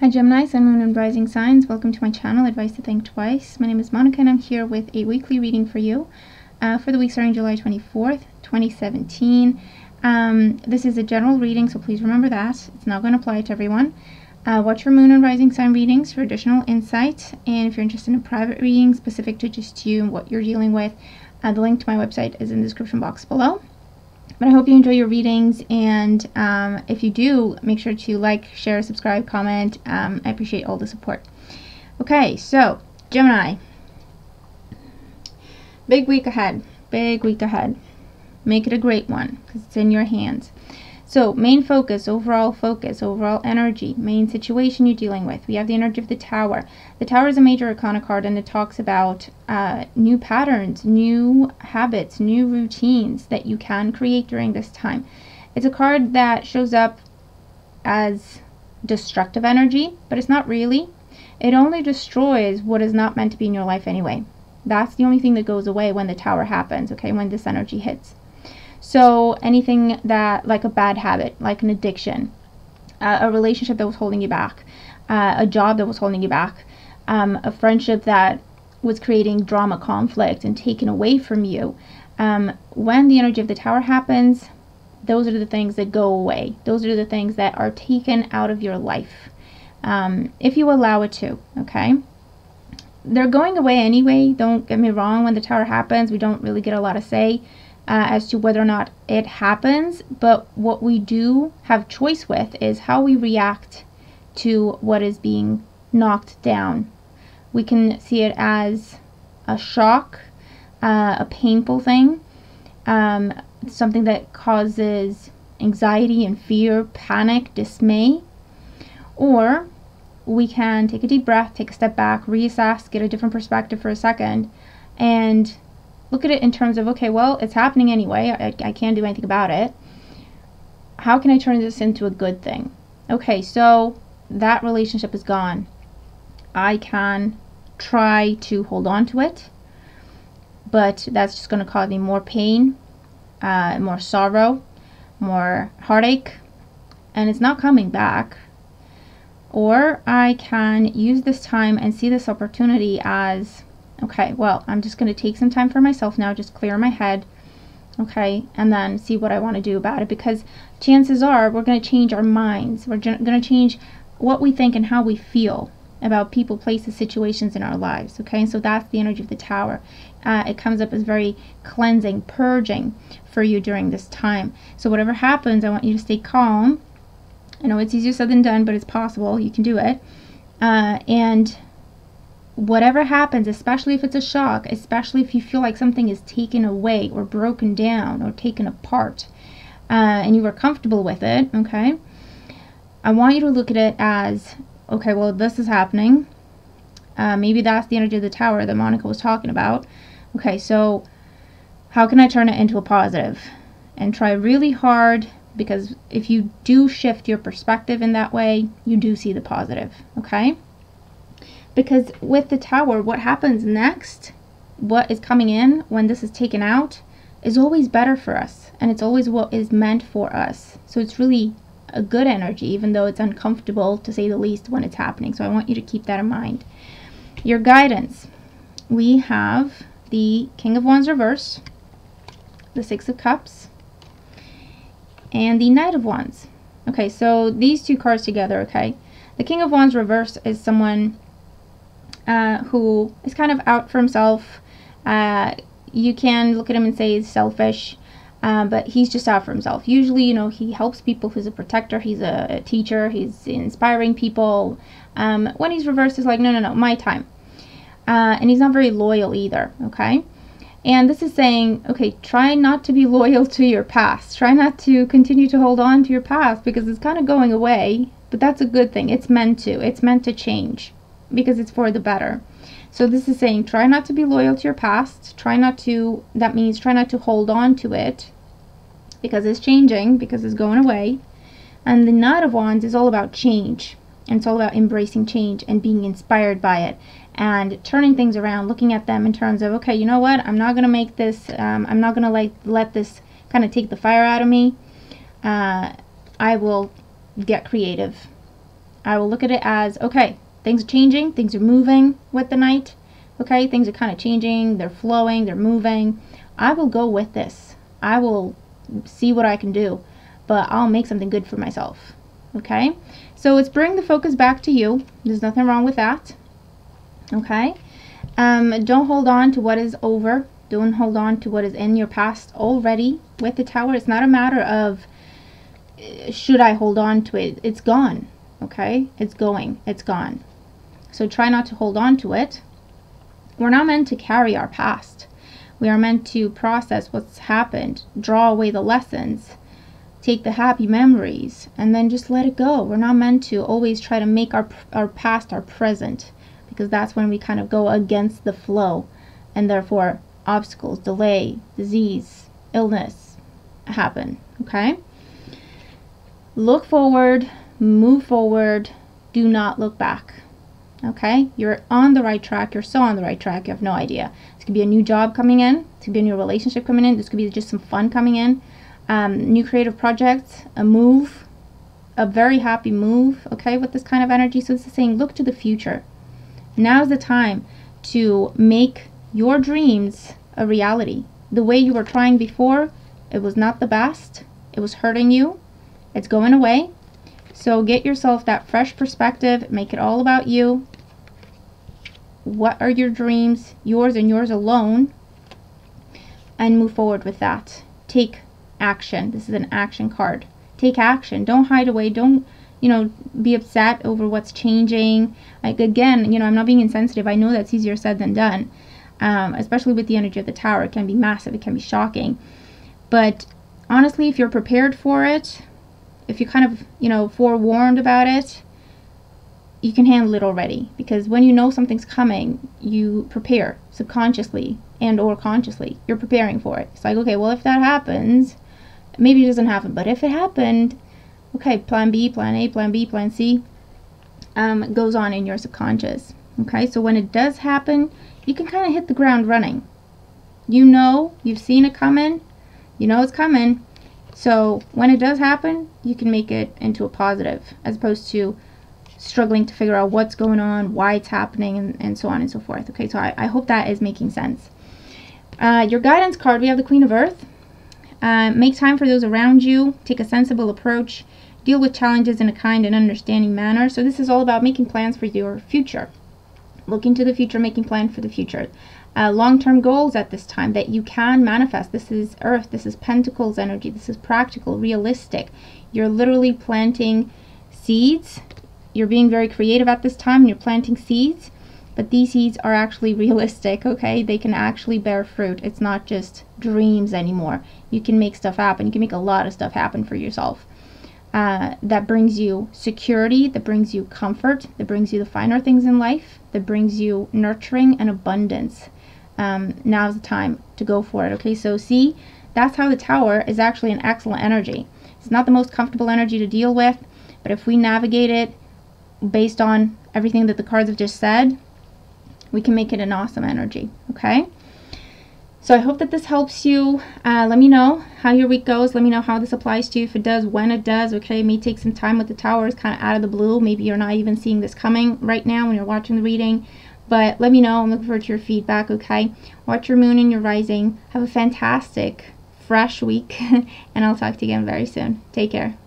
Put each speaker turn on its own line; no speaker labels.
Hi Gemini, Sun, Moon, and Rising signs. Welcome to my channel, Advice to Think Twice. My name is Monica and I'm here with a weekly reading for you for the week starting July 24th, 2017. This is a general reading, so please remember that. It's not going to apply to everyone. Watch your Moon and Rising sign readings for additional insight. And if you're interested in a private reading specific to just you and what you're dealing with, the link to my website is in the description box below. But I hope you enjoy your readings, and if you do, make sure to like, share, subscribe, comment. I appreciate all the support. Okay, so Gemini, big week ahead, big week ahead. Make it a great one because it's in your hands. So main focus, overall energy, main situation you're dealing with. We have the energy of the Tower. The Tower is a major arcana card, and it talks about new patterns, new habits, new routines that you can create during this time. It's a card that shows up as destructive energy, but it's not really. It only destroys what is not meant to be in your life anyway. That's the only thing that goes away when the Tower happens, okay, when this energy hits. So anything that, like a bad habit, like an addiction, a relationship that was holding you back, a job that was holding you back, a friendship that was creating drama, conflict, and taken away from you. When the energy of the Tower happens, those are the things that go away. Those are the things that are taken out of your life, if you allow it to, okay? They're going away anyway. Don't get me wrong. When the Tower happens, we don't really get a lot of say as to whether or not it happens, but what we do have choice with is how we react to what is being knocked down. We can see it as a shock, a painful thing, something that causes anxiety and fear, panic, dismay, or we can take a deep breath, take a step back, reassess, get a different perspective for a second, and look at it in terms of, okay, well, it's happening anyway. I can't do anything about it. How can I turn this into a good thing? Okay, so that relationship is gone. I can try to hold on to it, but that's just going to cause me more pain, more sorrow, more heartache, and it's not coming back. Or I can use this time and see this opportunity as, okay, well, I'm just going to take some time for myself now, just clear my head, okay, and then see what I want to do about it, because chances are we're going to change our minds. We're going to change what we think and how we feel about people, places, situations in our lives, okay? So that's the energy of the Tower. It comes up as very cleansing, purging for you during this time. So whatever happens, I want you to stay calm. I know it's easier said than done, but it's possible. You can do it. And whatever happens, especially if it's a shock, especially if you feel like something is taken away or broken down or taken apart, and you are comfortable with it, okay, I want you to look at it as, okay, well, this is happening. Maybe that's the energy of the Tower that Monica was talking about. Okay, so how can I turn it into a positive? And try really hard, because if you do shift your perspective in that way, you do see the positive, okay? Because with the Tower, what happens next, what is coming in when this is taken out, is always better for us. And it's always what is meant for us. So it's really a good energy, even though it's uncomfortable, to say the least, when it's happening. So I want you to keep that in mind. Your guidance. We have the King of Wands reverse, the Six of Cups, and the Knight of Wands. Okay, so these two cards together, okay? The King of Wands reverse is someone who is kind of out for himself. You can look at him and say he's selfish, but he's just out for himself. Usually, you know, he helps people. He's a protector. He's a teacher. He's inspiring people. When he's reversed, it's like, no, my time. And he's not very loyal either, okay? And this is saying, okay, try not to be loyal to your past. Try not to continue to hold on to your past, because it's kind of going away, but that's a good thing. It's meant to. It's meant to change, because it's for the better. So this is saying, try not to be loyal to your past. Try not to, that means try not to hold on to it, because it's changing, because it's going away. And the Knight of Wands is all about change. And it's all about embracing change and being inspired by it and turning things around, looking at them in terms of, okay, you know what? I'm not going to make this, I'm not going to let this kind of take the fire out of me. I will get creative. I will look at it as, okay, things are changing, things are moving with the Knight. Okay, things are kind of changing, they're flowing, they're moving. I will go with this. I will see what I can do, but I'll make something good for myself. Okay, so it's bring the focus back to you. There's nothing wrong with that. Okay, don't hold on to what is over. Don't hold on to what is in your past already with the Tower. It's not a matter of should I hold on to it. It's gone. Okay, it's going, it's gone. So try not to hold on to it. We're not meant to carry our past. We are meant to process what's happened, draw away the lessons, take the happy memories, and then just let it go. We're not meant to always try to make our past our present, because that's when we kind of go against the flow, and therefore obstacles, delay, disease, illness happen. Okay? Look forward, move forward, do not look back. Okay, you're on the right track. You're so on the right track. You have no idea. This could be a new job coming in. This could be a new relationship coming in. This could be just some fun coming in. New creative projects, a move, a very happy move. Okay, with this kind of energy. So this is saying, look to the future. Now's the time to make your dreams a reality. The way you were trying before, it was not the best. It was hurting you. It's going away. So get yourself that fresh perspective. Make it all about you. What are your dreams, yours and yours alone, and move forward with that. Take action. This is an action card. Take action. Don't hide away. Don't, be upset over what's changing. Like, again, I'm not being insensitive. I know that's easier said than done, especially with the energy of the Tower. It can be massive. It can be shocking. But honestly, if you're prepared for it, if you're kind of, forewarned about it, you can handle it already. Because when you know something's coming, you prepare subconsciously and or consciously. You're preparing for it. It's like, okay, well, if that happens, maybe it doesn't happen. But if it happened, okay, plan B, plan A, plan B, plan C, goes on in your subconscious. Okay, so when it does happen, you can kind of hit the ground running. You've seen it coming. You know it's coming. So when it does happen, you can make it into a positive, as opposed to struggling to figure out what's going on, why it's happening, and so on and so forth. Okay, so I hope that is making sense. Your guidance card, we have the Queen of Earth. Make time for those around you. Take a sensible approach. Deal with challenges in a kind and understanding manner. So this is all about making plans for your future. Looking to the future, making plans for the future. Long-term goals at this time that you can manifest. This is Earth. This is Pentacles energy. This is practical, realistic. You're literally planting seeds. You're being very creative at this time. And you're planting seeds. But these seeds are actually realistic, okay? They can actually bear fruit. It's not just dreams anymore. You can make stuff happen. You can make a lot of stuff happen for yourself. That brings you security, that brings you comfort, that brings you the finer things in life, that brings you nurturing and abundance. Now's the time to go for it, okay? So see, that's how the Tower is actually an excellent energy. It's not the most comfortable energy to deal with, but if we navigate it based on everything that the cards have just said, we can make it an awesome energy, okay? So I hope that this helps you. Let me know how your week goes. Let me know how this applies to you, if it does, when it does, okay? It may take some time with the Towers, kind of out of the blue. Maybe you're not even seeing this coming right now when you're watching the reading. But let me know. I'm looking forward to your feedback, okay? Watch your moon and your rising. Have a fantastic, fresh week. And I'll talk to you again very soon. Take care.